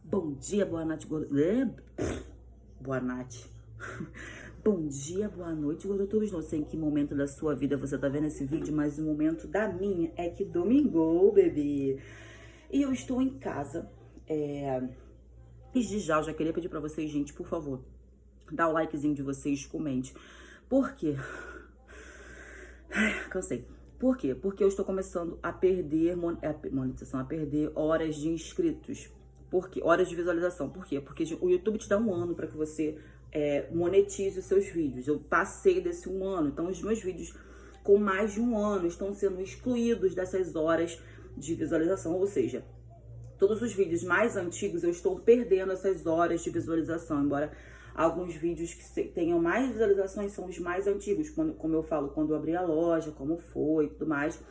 Bom dia, boa noite, boa noite. Bom dia, boa noite, gordotubes. Não sei em que momento da sua vida você tá vendo esse vídeo, mas o momento da minha é que domingou, bebê. E eu estou em casa. Desde já, eu já queria pedir pra vocês, gente, por favor, dá o likezinho de vocês, comente. Por quê? Cansei. Por quê? Porque eu estou começando a perder monetização, a perder horas de inscritos. Por quê? Horas de visualização. Por quê? Porque o YouTube te dá um ano para que você monetize os seus vídeos. Eu passei desse um ano, então os meus vídeos com mais de um ano estão sendo excluídos dessas horas de visualização. Ou seja, todos os vídeos mais antigos eu estou perdendo essas horas de visualização, embora alguns vídeos que tenham mais visualizações são os mais antigos, como eu falo, quando eu abri a loja, como foi e tudo mais.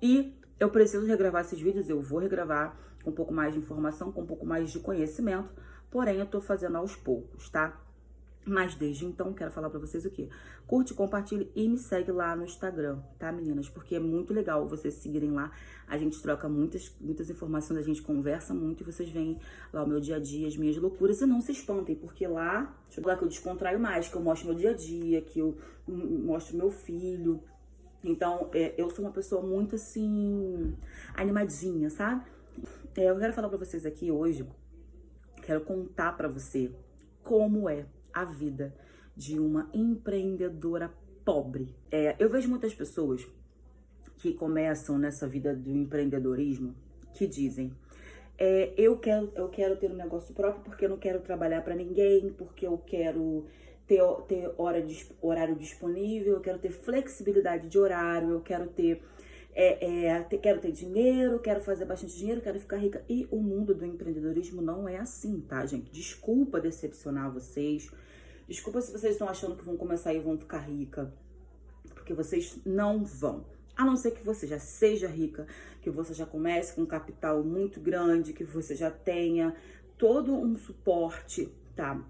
E eu preciso regravar esses vídeos, eu vou regravar com um pouco mais de informação, com um pouco mais de conhecimento, porém eu tô fazendo aos poucos, tá? Mas desde então, quero falar pra vocês o quê? Curte, compartilhe e me segue lá no Instagram, tá, meninas? Porque é muito legal vocês seguirem lá. A gente troca muitas informações, a gente conversa muito e vocês veem lá o meu dia a dia, as minhas loucuras. E não se espantem, porque lá, deixa eu falar que eu descontraio mais, que eu mostro meu dia a dia, que eu mostro meu filho. Então, eu sou uma pessoa muito, assim, animadinha, sabe? Eu quero falar pra vocês aqui hoje, quero contar pra você como é a vida de uma empreendedora pobre. Eu vejo muitas pessoas que começam nessa vida do empreendedorismo que dizem: eu quero ter um negócio próprio porque eu não quero trabalhar para ninguém, porque eu quero ter horário disponível, eu quero ter flexibilidade de horário, eu quero quero ter dinheiro, quero fazer bastante dinheiro, quero ficar rica. E o mundo do empreendedorismo não é assim, tá, gente? Desculpa decepcionar vocês. Desculpa se vocês estão achando que vão começar e vão ficar rica. Porque vocês não vão. A não ser que você já seja rica, que você já comece com um capital muito grande, que você já tenha todo um suporte, tá?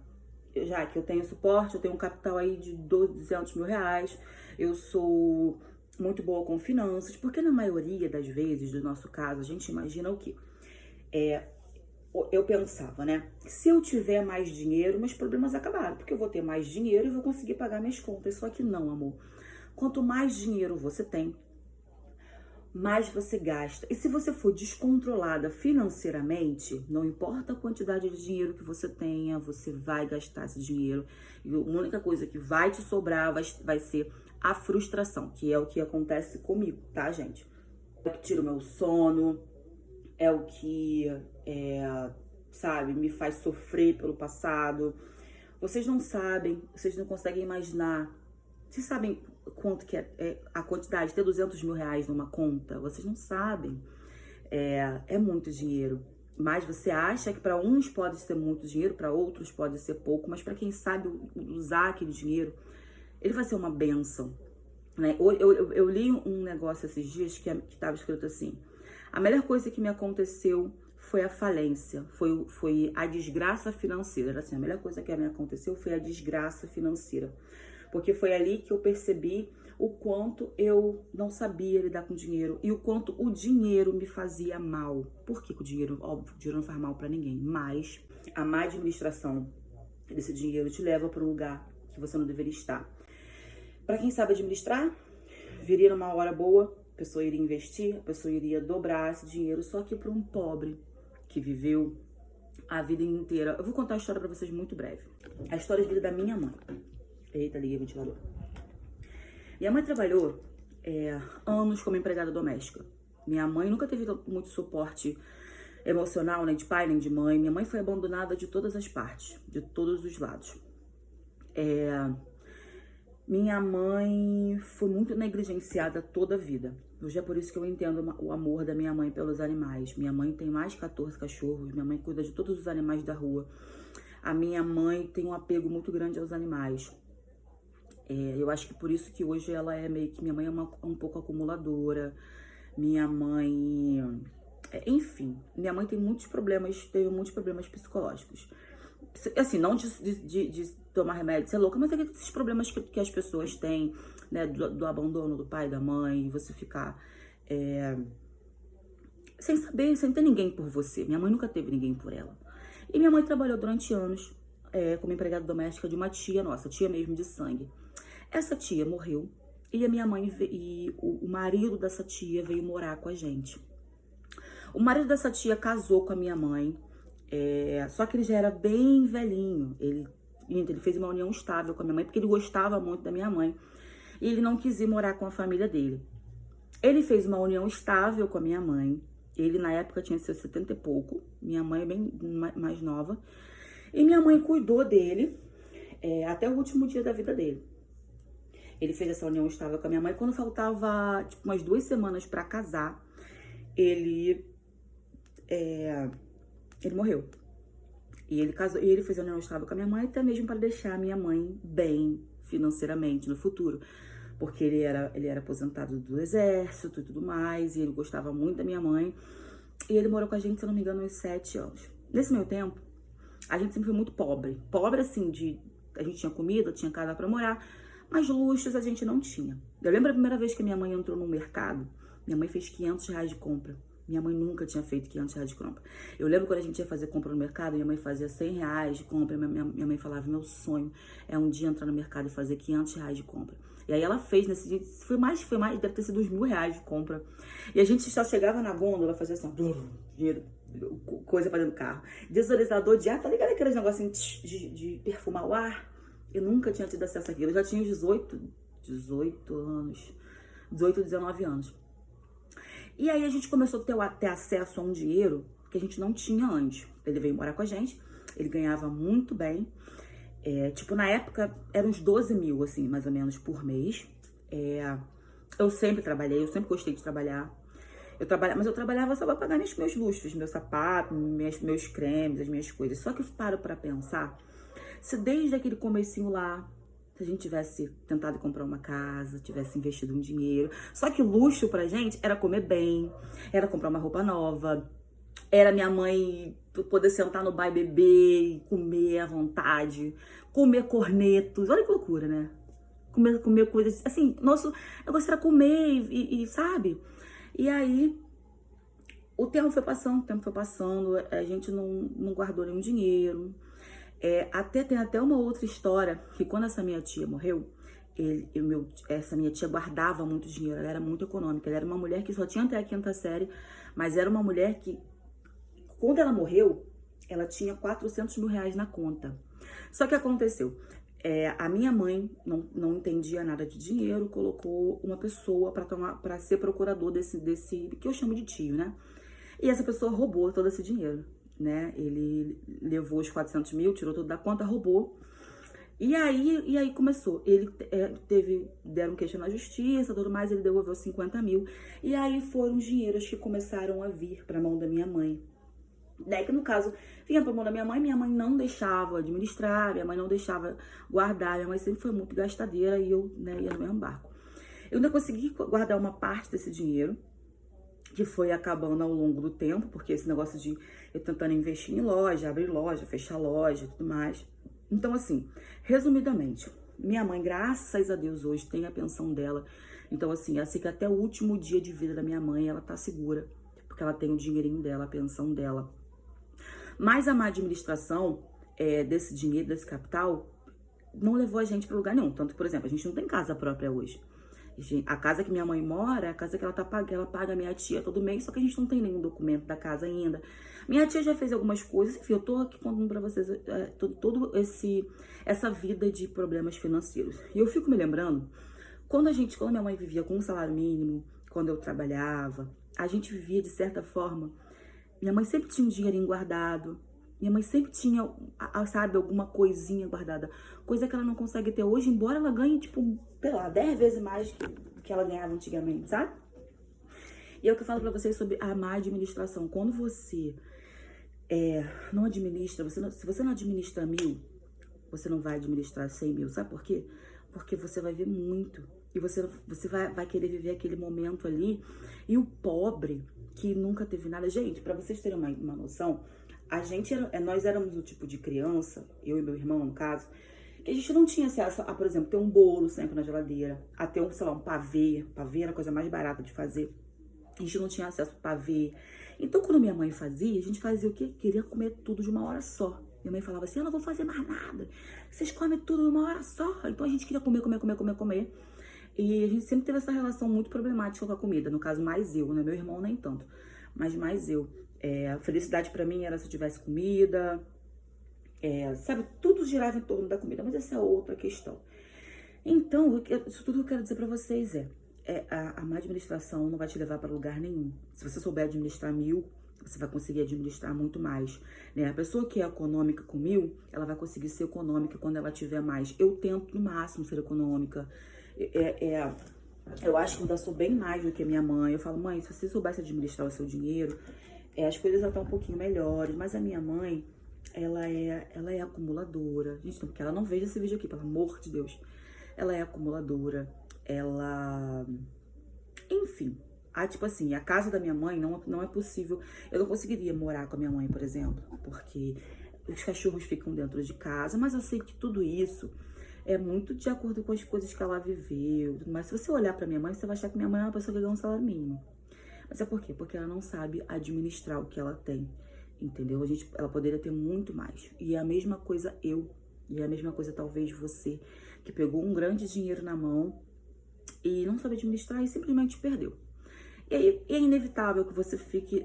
Já que eu tenho suporte, eu tenho um capital aí de 200 mil reais, eu sou muito boa com finanças, porque na maioria das vezes, do nosso caso, a gente imagina o quê? Eu pensava, né? Se eu tiver mais dinheiro, meus problemas acabaram, porque eu vou ter mais dinheiro e vou conseguir pagar minhas contas. Só que não, amor. Quanto mais dinheiro você tem, mais você gasta. E se você for descontrolada financeiramente, não importa a quantidade de dinheiro que você tenha, você vai gastar esse dinheiro. E a única coisa que vai te sobrar vai ser a frustração, que é o que acontece comigo, tá, gente? É o que tira o meu sono, é o que, sabe, me faz sofrer pelo passado. Vocês não sabem, vocês não conseguem imaginar. Vocês sabem quanto que é a quantidade de ter 200 mil reais numa conta? Vocês não sabem. É muito dinheiro. Mas você acha que para uns pode ser muito dinheiro, para outros pode ser pouco, mas para quem sabe usar aquele dinheiro, ele vai ser uma bênção, né? Eu li um negócio esses dias que estava escrito assim: a melhor coisa que me aconteceu foi a falência, foi a desgraça financeira. Era assim, a melhor coisa que me aconteceu foi a desgraça financeira. Porque foi ali que eu percebi o quanto eu não sabia lidar com dinheiro e o quanto o dinheiro me fazia mal. Por que o dinheiro, óbvio, o dinheiro não faz mal para ninguém, mas a má administração desse dinheiro te leva para um lugar que você não deveria estar. Para quem sabe administrar, viria numa hora boa, a pessoa iria investir, a pessoa iria dobrar esse dinheiro. Só que para um pobre que viveu a vida inteira... Eu vou contar a história para vocês muito breve. A história de vida da minha mãe. Eita, liguei o ventilador. Minha mãe trabalhou anos como empregada doméstica. Minha mãe nunca teve muito suporte emocional, nem de pai, nem de mãe. Minha mãe foi abandonada de todas as partes, de todos os lados. Minha mãe foi muito negligenciada toda a vida. Hoje é por isso que eu entendo o amor da minha mãe pelos animais. Minha mãe tem mais de 14 cachorros, minha mãe cuida de todos os animais da rua. A minha mãe tem um apego muito grande aos animais. Eu acho que por isso que hoje ela é meio que... Minha mãe é um pouco acumuladora. Minha mãe... enfim, minha mãe teve muitos problemas psicológicos. Assim, não de tomar remédio, ser louca, mas esses problemas que as pessoas têm, né? Do abandono do pai, da mãe, você ficar sem saber, sem ter ninguém por você. Minha mãe nunca teve ninguém por ela. E minha mãe trabalhou durante anos como empregada doméstica de uma tia nossa, tia mesmo de sangue. Essa tia morreu e a minha mãe e o marido dessa tia veio morar com a gente. O marido dessa tia casou com a minha mãe, só que ele já era bem velhinho. Ele fez uma união estável com a minha mãe porque ele gostava muito da minha mãe e ele não quis ir morar com a família dele. Ele fez uma união estável com a minha mãe. Ele, na época, tinha seus 70 e pouco. Minha mãe é bem mais nova. E minha mãe cuidou dele até o último dia da vida dele. Ele fez essa união estável com a minha mãe. Quando faltava, tipo, umas 2 semanas pra casar, ele morreu. E ele casou, e ele fez a união estável com a minha mãe, até mesmo para deixar a minha mãe bem financeiramente no futuro. Porque ele era aposentado do exército e tudo mais, e ele gostava muito da minha mãe. E ele morou com a gente, se eu não me engano, uns 7 anos. Nesse meio tempo, a gente sempre foi muito pobre. Pobre, assim, a gente tinha comida, tinha casa pra morar, mas luxos a gente não tinha. Eu lembro a primeira vez que minha mãe entrou no mercado, minha mãe fez R$500 de compra. Minha mãe nunca tinha feito R$500 de compra. Eu lembro quando a gente ia fazer compra no mercado, minha mãe fazia R$100 de compra. Minha mãe falava, meu sonho é um dia entrar no mercado e fazer R$500 de compra. E aí ela fez nesse dia, foi mais, deve ter sido uns R$1.000 de compra. E a gente só chegava na gôndola, fazia assim, coisa pra dentro do carro. Desodorizador de ar, tá ligado? Aqueles negocinhos de perfumar o ar. Eu nunca tinha tido acesso àquilo. Eu já tinha 18 anos, 18, 19 anos. E aí a gente começou a ter acesso a um dinheiro que a gente não tinha antes. Ele veio morar com a gente, ele ganhava muito bem. Tipo, na época, eram uns 12 mil, assim, mais ou menos, por mês. Eu sempre trabalhei, eu sempre gostei de trabalhar. Mas eu trabalhava só pra pagar meus luxos, meus sapatos, meus cremes, as minhas coisas. Só que eu paro pra pensar, se desde aquele comecinho lá, se a gente tivesse tentado comprar uma casa, tivesse investido um dinheiro. Só que o luxo pra gente era comer bem, era comprar uma roupa nova, era minha mãe poder sentar no bar e beber e comer à vontade, comer cornetos. Olha que loucura, né? Comer coisas assim, nosso negócio era comer e sabe? E aí, o tempo foi passando, a gente não guardou nenhum dinheiro. Tem até uma outra história, que quando essa minha tia morreu, essa minha tia guardava muito dinheiro, ela era muito econômica, ela era uma mulher que só tinha até a 5ª série, mas era uma mulher que, quando ela morreu, ela tinha R$400.000 na conta. Só que aconteceu, a minha mãe não entendia nada de dinheiro, colocou uma pessoa para ser procurador desse que eu chamo de tio, né? E essa pessoa roubou todo esse dinheiro, né? Ele levou os 400 mil, tirou tudo da conta, roubou. E aí começou. Deram queixa na justiça, tudo mais, ele devolveu 50 mil. E aí foram os dinheiros que começaram a vir para a mão da minha mãe. Daí que, no caso, vinha pra mão da minha mãe não deixava administrar, minha mãe não deixava guardar, minha mãe sempre foi muito gastadeira e eu, né, ia no mesmo barco. Eu ainda consegui guardar uma parte desse dinheiro, que foi acabando ao longo do tempo, porque esse negócio de eu tentando investir em loja, abrir loja, fechar loja e tudo mais. Então, assim, resumidamente, minha mãe, graças a Deus, hoje tem a pensão dela. Então, assim, eu sei que até o último dia de vida da minha mãe, ela tá segura, porque ela tem o dinheirinho dela, a pensão dela. Mas a má administração desse dinheiro, desse capital, não levou a gente para lugar nenhum. Tanto, por exemplo, a gente não tem casa própria hoje. A casa que minha mãe mora é a casa que ela paga a minha tia todo mês, só que a gente não tem nenhum documento da casa ainda. Minha tia já fez algumas coisas, enfim, eu tô aqui contando pra vocês essa vida de problemas financeiros. E eu fico me lembrando, quando minha mãe vivia com um salário mínimo, quando eu trabalhava, a gente vivia de certa forma. Minha mãe sempre tinha um dinheirinho guardado. Minha mãe sempre tinha, sabe, alguma coisinha guardada. Coisa que ela não consegue ter hoje, embora ela ganhe, tipo, sei lá, 10 vezes mais que ela ganhava antigamente, sabe? E é o que eu falo pra vocês sobre a má administração. Quando você não administra, se você não administra 1.000, você não vai administrar 100 mil. Sabe por quê? Porque você vai ver muito. E você vai querer viver aquele momento ali. E o pobre que nunca teve nada. Gente, pra vocês terem uma noção, nós éramos o tipo de criança, eu e meu irmão, no caso, que a gente não tinha acesso a, por exemplo, ter um bolo sempre na geladeira, a ter sei lá, um pavê. Pavê era a coisa mais barata de fazer. A gente não tinha acesso a pavê. Então, quando minha mãe fazia, a gente fazia o quê? Queria comer tudo de uma hora só. Minha mãe falava assim, eu não vou fazer mais nada. Vocês comem tudo de uma hora só. Então, a gente queria comer, comer, comer, comer, comer. E a gente sempre teve essa relação muito problemática com a comida. No caso, mais eu, né? Meu irmão nem tanto. Mas mais eu. A felicidade pra mim era se eu tivesse comida. Sabe, tudo girava em torno da comida. Mas essa é outra questão. Então, isso tudo que eu quero dizer pra vocês a má administração não vai te levar para lugar nenhum. Se você souber administrar 1.000, você vai conseguir administrar muito mais, né? A pessoa que é econômica com 1.000, ela vai conseguir ser econômica quando ela tiver mais. Eu tento no máximo ser econômica. Eu acho que eu ainda sou bem mais do que a minha mãe. Eu falo, mãe, se você soubesse administrar o seu dinheiro, as coisas estão um pouquinho melhores. Mas a minha mãe, ela é acumuladora. Gente, porque ela não veja esse vídeo aqui, pelo amor de Deus. Ela é acumuladora. Enfim, tipo assim, a casa da minha mãe não é possível. Eu não conseguiria morar com a minha mãe, por exemplo, porque os cachorros ficam dentro de casa, mas eu sei que tudo isso é muito de acordo com as coisas que ela viveu. Mas se você olhar pra minha mãe, você vai achar que minha mãe é uma pessoa que ganha um salário mínimo. Mas é por quê? Porque ela não sabe administrar o que ela tem, entendeu? Ela poderia ter muito mais. E é a mesma coisa e é a mesma coisa talvez você, que pegou um grande dinheiro na mão e não sabe administrar e simplesmente perdeu. E aí é inevitável que você fique...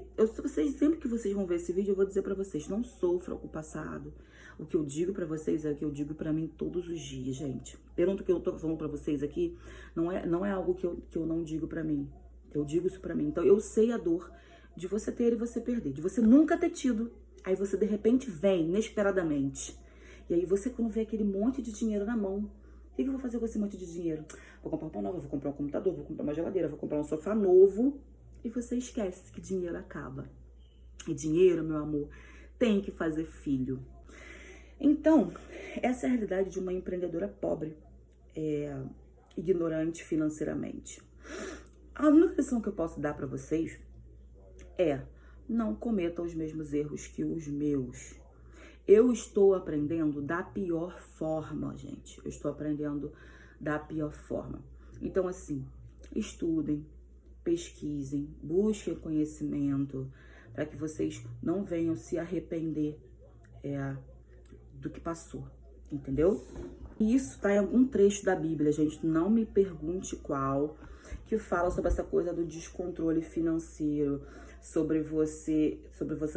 sempre que vocês vão ver esse vídeo, eu vou dizer pra vocês, não sofram com o passado. O que eu digo pra vocês é o que eu digo pra mim todos os dias, gente. Pergunta que eu tô falando pra vocês aqui, não é algo que eu não digo pra mim. Eu digo isso pra mim. Então eu sei a dor de você ter e você perder, de você nunca ter tido. Aí você de repente vem, inesperadamente. E aí você quando vê aquele monte de dinheiro na mão, o que eu vou fazer com esse monte de dinheiro? Vou comprar um pão novo, vou comprar um computador, vou comprar uma geladeira, vou comprar um sofá novo. E você esquece que dinheiro acaba. E dinheiro, meu amor, tem que fazer filho. Então, essa é a realidade de uma empreendedora pobre, ignorante financeiramente. A única lição que eu posso dar pra vocês não cometam os mesmos erros que os meus. Eu estou aprendendo da pior forma, gente. Eu estou aprendendo da pior forma. Então, assim, estudem, pesquisem, busquem conhecimento, para que vocês não venham se arrepender do que passou, entendeu? E isso tá em algum trecho da Bíblia, gente, não me pergunte qual, que fala sobre essa coisa do descontrole financeiro, sobre você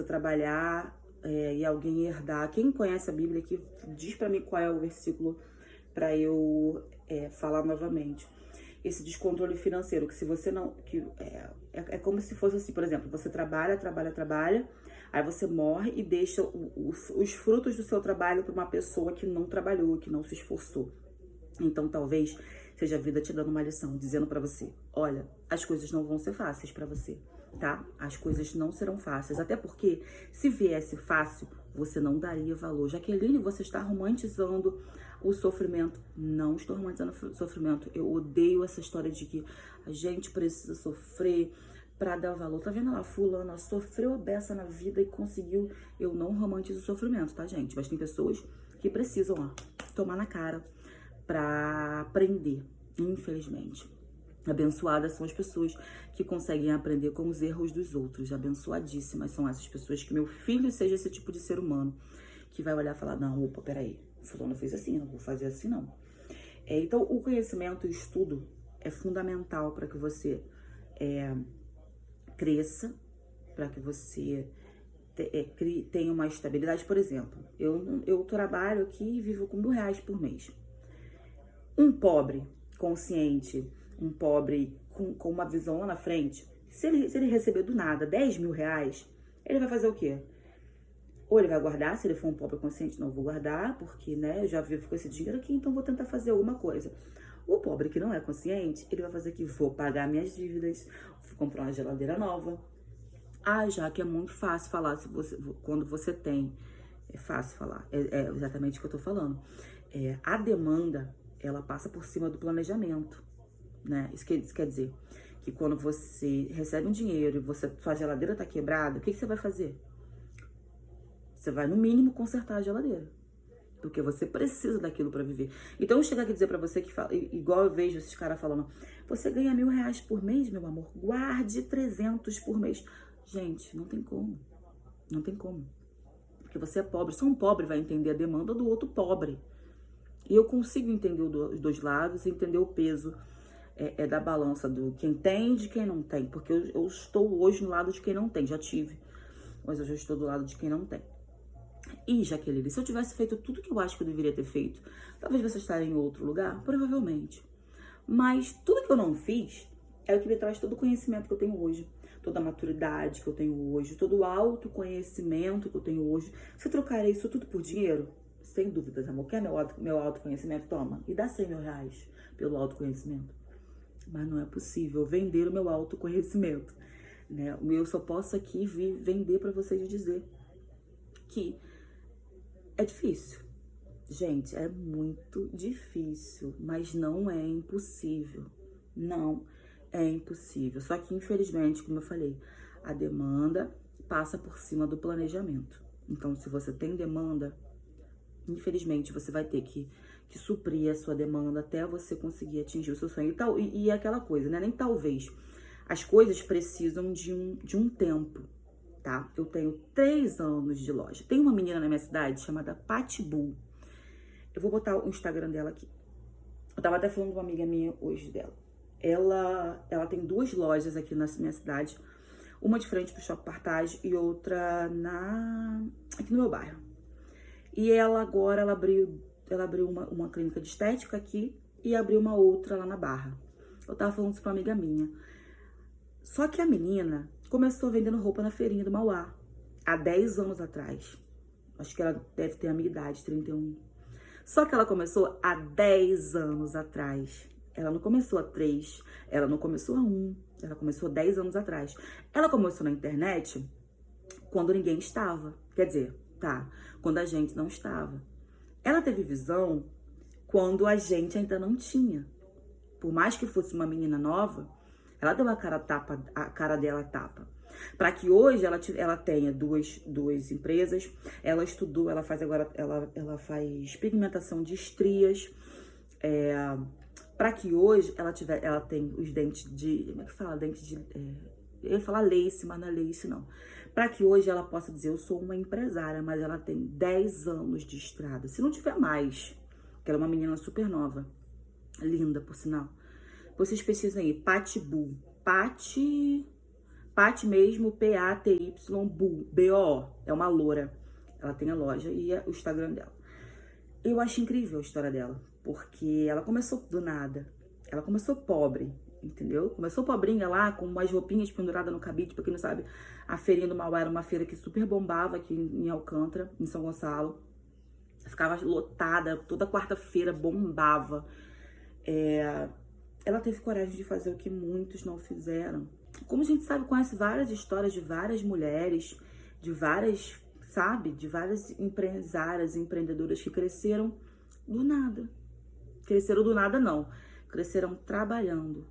trabalhar e alguém herdar. Quem conhece a Bíblia aqui, diz pra mim qual é o versículo para eu falar novamente. Esse descontrole financeiro, que se você não... é como se fosse assim, por exemplo, você trabalha, aí você morre e deixa os frutos do seu trabalho para uma pessoa que não trabalhou, que não se esforçou. Então, talvez seja a vida te dando uma lição, dizendo pra você, olha, as coisas não vão ser fáceis pra você, tá? As coisas não serão fáceis, até porque se viesse fácil, você não daria valor. Jaqueline, você está romantizando o sofrimento. Não estou romantizando o sofrimento. Eu odeio essa história de que a gente precisa sofrer pra dar valor. Tá vendo lá, fulana sofreu a beça na vida e conseguiu. Eu não romantizo o sofrimento, tá, gente? Mas tem pessoas que precisam, tomar na cara pra aprender, infelizmente. Abençoadas são as pessoas que conseguem aprender com os erros dos outros. Abençoadíssimas são essas pessoas, que meu filho seja esse tipo de ser humano, que vai olhar e falar, não, opa, peraí, fulano fez assim, não vou fazer assim não. Então, o conhecimento e o estudo é fundamental para que você cresça, para que você tenha uma estabilidade. Por exemplo, eu trabalho aqui e vivo com R$1.000 por mês. Um pobre consciente, um pobre com uma visão lá na frente, se ele receber do nada R$10.000, ele vai fazer o quê? Ou ele vai guardar, se ele for um pobre consciente, não vou guardar, porque, né, eu já vivo com esse dinheiro aqui, então vou tentar fazer alguma coisa. O pobre que não é consciente, ele vai fazer que vou pagar minhas dívidas, vou comprar uma geladeira nova. Já que é muito fácil falar, quando você tem, é fácil falar, é exatamente o que eu tô falando. A demanda, ela passa por cima do planejamento, né? Isso quer dizer que quando você recebe um dinheiro e sua geladeira tá quebrada, o que você vai fazer? Você vai, no mínimo, consertar a geladeira. Porque você precisa daquilo pra viver. Então, eu chego aqui dizer pra você que, igual eu vejo esses caras falando, você ganha R$1.000 por mês, meu amor? Guarde 300 por mês. Gente, não tem como. Não tem como. Porque você é pobre. Só um pobre vai entender a demanda do outro pobre. E eu consigo entender os dois lados, entender o peso da balança do quem tem e de quem não tem. Porque eu estou hoje no lado de quem não tem. Já tive. Mas hoje eu estou do lado de quem não tem. E, Jaqueline, se eu tivesse feito tudo que eu acho que eu deveria ter feito, talvez você estaria em outro lugar? Provavelmente. Mas tudo que eu não fiz é o que me traz todo o conhecimento que eu tenho hoje, toda a maturidade que eu tenho hoje, todo o autoconhecimento que eu tenho hoje. Se eu trocaria isso tudo por dinheiro, sem dúvidas, amor, quer meu autoconhecimento? Toma, e dá 100 mil reais pelo autoconhecimento. Mas não é possível vender o meu autoconhecimento, né? Eu só posso aqui vir vender para vocês e dizer que é difícil. Gente, é muito difícil, mas não é impossível. Não é impossível. Só que, infelizmente, como eu falei, a demanda passa por cima do planejamento. Então, se você tem demanda, infelizmente, você vai ter que suprir a sua demanda até você conseguir atingir o seu sonho. E aquela coisa, né? Nem talvez. As coisas precisam de um tempo, tá? Eu tenho 3 anos de loja. Tem uma menina na minha cidade chamada Patbull. Eu vou botar o Instagram dela aqui. Eu tava até falando com uma amiga minha hoje dela. Ela tem 2 lojas aqui na minha cidade. Uma de frente pro Shopping Partage e outra aqui no meu bairro. E ela agora, ela abriu uma clínica de estética aqui e abriu uma outra lá na Barra. Eu tava falando isso pra uma amiga minha. Só que a menina começou vendendo roupa na feirinha do Mauá. Há 10 anos atrás. Acho que ela deve ter a minha idade, 31. Só que ela começou há 10 anos atrás. Ela não começou há 3, ela não começou há 1, ela começou há 10 anos atrás. Ela começou na internet quando ninguém estava. Quer dizer, quando a gente não estava. Ela teve visão quando a gente ainda não tinha. Por mais que fosse uma menina nova, ela deu a cara dela tapa. Para que hoje ela tenha duas empresas. Ela estudou, ela faz pigmentação de estrias. Para que hoje ela tem os dentes de, como é que fala? Dente de, eu ia falar lace, mas não é lace não. Para que hoje ela possa dizer, eu sou uma empresária, mas ela tem 10 anos de estrada. Se não tiver mais, que ela é uma menina super nova, linda por sinal. Vocês pesquisam aí, Patbull, Pat mesmo, P-A-T-Y-Bull, B-O-O, é uma loura. Ela tem a loja e o Instagram dela. Eu acho incrível a história dela, porque ela começou do nada. Ela começou pobre, entendeu? Começou pobrinha lá, com umas roupinhas penduradas no cabide. Pra quem não sabe, a feirinha do Mauá era uma feira que super bombava aqui em Alcântara, em São Gonçalo. Ficava lotada, toda quarta-feira bombava. Ela teve coragem de fazer o que muitos não fizeram. Como a gente sabe, conhece várias histórias de várias mulheres, de várias empresárias, empreendedoras que cresceram do nada. Cresceram do nada, não. Cresceram trabalhando.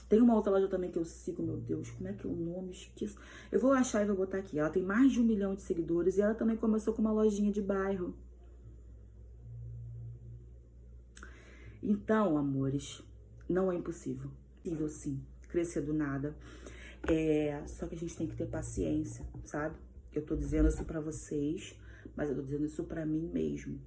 Tem uma outra loja também que eu sigo, meu Deus, como é que é o nome? Esqueço. Eu vou achar e vou botar aqui. Ela tem mais de 1 milhão de seguidores e ela também começou com uma lojinha de bairro. Então, amores, não é impossível. Possível sim, crescer do nada. Só que a gente tem que ter paciência, sabe? Eu tô dizendo isso pra vocês, mas eu tô dizendo isso pra mim mesmo.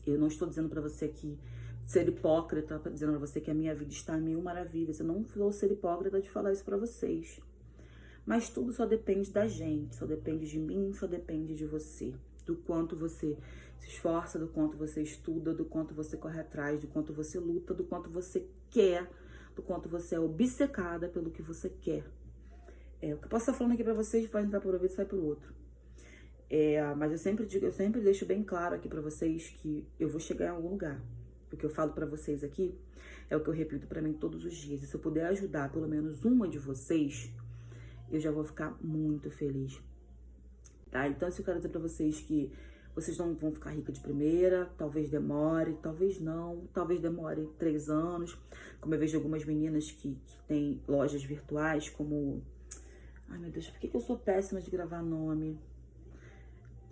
Eu não estou dizendo pra você que ser hipócrita, dizendo pra você que a minha vida está a 1000 maravilhas. Eu não vou ser hipócrita de falar isso pra vocês. Mas tudo só depende da gente, só depende de mim, só depende de você. Do quanto você se esforça, do quanto você estuda, do quanto você corre atrás, do quanto você luta, do quanto você quer, do quanto você é obcecada pelo que você quer. O que eu posso estar falando aqui pra vocês vai entrar por um ouvido e sai por outro. Mas eu sempre deixo bem claro aqui pra vocês que eu vou chegar em algum lugar. O que eu falo pra vocês aqui é o que eu repito pra mim todos os dias. E se eu puder ajudar pelo menos uma de vocês, eu já vou ficar muito feliz. Tá? Então, eu quero dizer pra vocês que vocês não vão ficar ricas de primeira, talvez demore, talvez não, talvez demore 3 anos. Como eu vejo algumas meninas que têm lojas virtuais, como... Ai, meu Deus, por que eu sou péssima de gravar nome?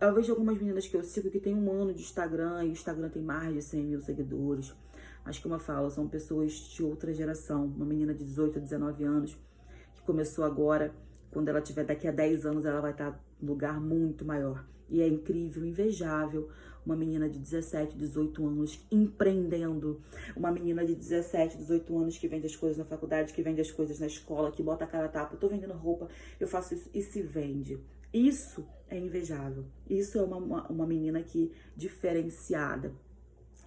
Eu vejo algumas meninas que eu sigo que tem 1 ano de Instagram e o Instagram tem mais de 100 mil seguidores. Mas como eu falo, são pessoas de outra geração. Uma menina de 18 a 19 anos que começou agora Quando ela tiver daqui a 10 anos, ela vai estar num lugar muito maior. E é incrível, invejável, uma menina de 17, 18 anos empreendendo. Uma menina de 17, 18 anos que vende as coisas na faculdade, que vende as coisas na escola, que bota a cara a tapa. Eu tô vendendo roupa, eu faço isso e se vende. Isso é invejável. Isso é uma menina que diferenciada.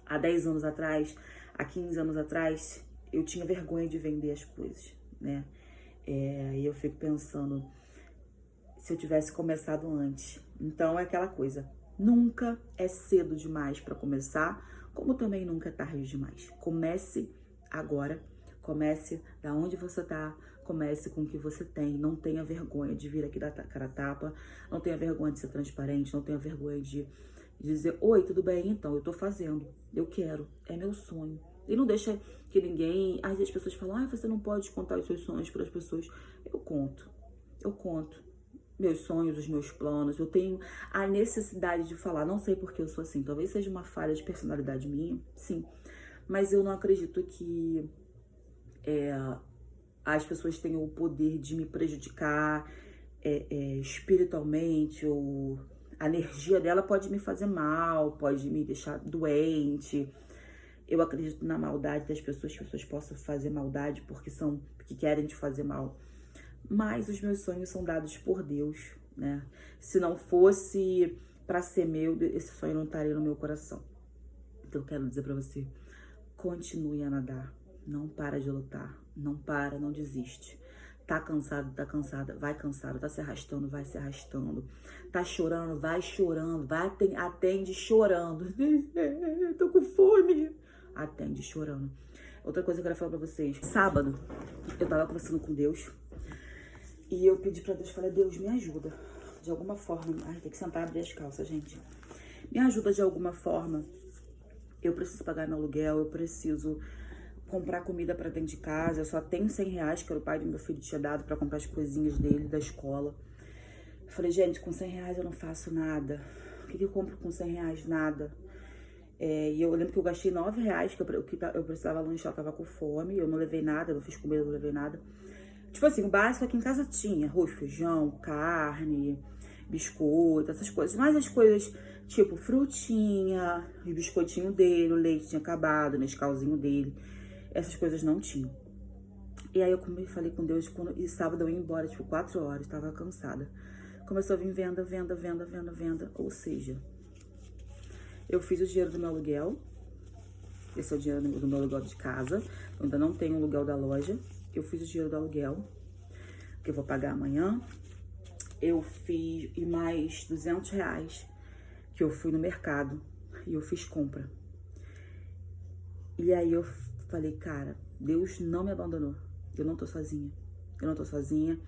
Há 10 anos atrás, há 15 anos atrás, eu tinha vergonha de vender as coisas, né? E eu fico pensando, se eu tivesse começado antes. Então é aquela coisa, nunca é cedo demais para começar, como também nunca é tarde demais. Comece agora, comece da onde você tá, comece com o que você tem. Não tenha vergonha de vir aqui da cara a tapa, não tenha vergonha de ser transparente, não tenha vergonha de dizer, oi, tudo bem? Então, eu tô fazendo, eu quero, é meu sonho. E não deixa que ninguém... Às vezes as pessoas falam, você não pode contar os seus sonhos para as pessoas. Eu conto meus sonhos, os meus planos. Eu tenho a necessidade de falar, não sei porque eu sou assim. Talvez seja uma falha de personalidade minha, sim. Mas eu não acredito que as pessoas tenham o poder de me prejudicar espiritualmente, ou a energia dela pode me fazer mal, pode me deixar doente. Eu acredito na maldade das pessoas, que as pessoas possam fazer maldade porque querem te fazer mal. Mas os meus sonhos são dados por Deus, né? Se não fosse para ser meu, esse sonho não estaria no meu coração. Então eu quero dizer para você, continue a nadar, não para de lutar, não para, não desiste. Tá cansado, tá cansada, vai cansado, tá se arrastando, vai se arrastando. Tá chorando, vai chorando, atende chorando. Tô com fome. Atende chorando. Outra coisa que eu quero falar pra vocês. Sábado, eu tava conversando com Deus e eu pedi pra Deus, falei, Deus, me ajuda de alguma forma. Ai, tem que sentar e abrir as calças, gente. Me ajuda de alguma forma. Eu preciso pagar meu aluguel, eu preciso comprar comida pra dentro de casa. Eu só tenho 100 reais, que era o pai do meu filho tinha dado pra comprar as coisinhas dele, da escola. Eu falei, gente, com 100 reais eu não faço nada. O que eu compro com 100 reais? Nada. E eu lembro que eu gastei 9 reais, que eu precisava lanchar, eu tava com fome, eu não levei nada, eu não fiz comida, eu não levei nada. Tipo assim, o básico aqui em casa tinha arroz, feijão, carne, biscoito, essas coisas. Mas as coisas, tipo frutinha, o biscoitinho dele, o leite tinha acabado, o Nescauzinho dele, essas coisas não tinham. E aí eu falei com Deus, e sábado eu ia embora, tipo 4 horas, tava cansada. Começou a vir venda, ou seja... Eu fiz o dinheiro do meu aluguel. Esse é o dinheiro do meu aluguel de casa. Eu ainda não tenho o aluguel da loja. Eu fiz o dinheiro do aluguel, que eu vou pagar amanhã. Eu fiz e mais 200 reais, que eu fui no mercado e eu fiz compra. E aí eu falei, cara, Deus não me abandonou. Eu não tô sozinha. Eu não tô sozinha.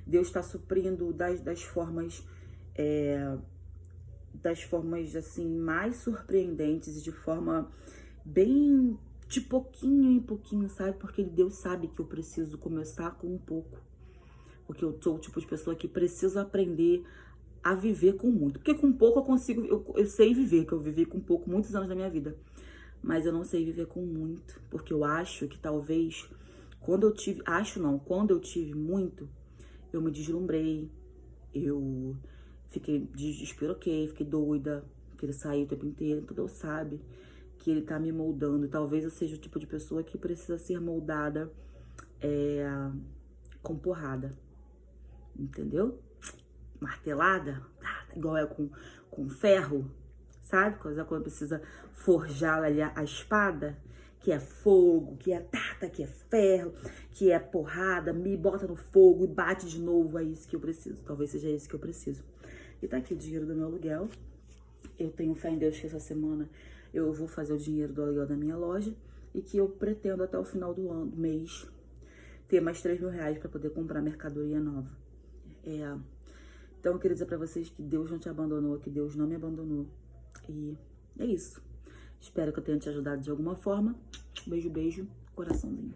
Deus tá suprindo das formas... das formas, assim, mais surpreendentes e de forma bem de pouquinho em pouquinho, sabe? Porque Deus sabe que eu preciso começar com um pouco. Porque eu sou o tipo de pessoa que preciso aprender a viver com muito. Porque com pouco eu consigo, eu sei viver, que eu vivi com pouco muitos anos da minha vida. Mas eu não sei viver com muito. Porque eu acho que talvez, quando eu tive muito, eu me deslumbrei, eu... despiroquei, fiquei doida, que ele saiu o tempo inteiro, então Deus sabe que ele tá me moldando. E talvez eu seja o tipo de pessoa que precisa ser moldada com porrada, entendeu? Martelada, igual com ferro, sabe? Quando precisa forjar ali a espada, que é fogo, que é que é ferro, que é porrada, me bota no fogo e bate de novo, é isso que eu preciso. Talvez seja isso que eu preciso. E tá aqui o dinheiro do meu aluguel. Eu tenho fé em Deus que essa semana eu vou fazer o dinheiro do aluguel da minha loja e que eu pretendo até o final do mês ter mais 3 mil reais para poder comprar mercadoria nova. Então eu queria dizer pra vocês que Deus não te abandonou, que Deus não me abandonou. E é isso. Espero que eu tenha te ajudado de alguma forma. Beijo, beijo, coraçãozinho.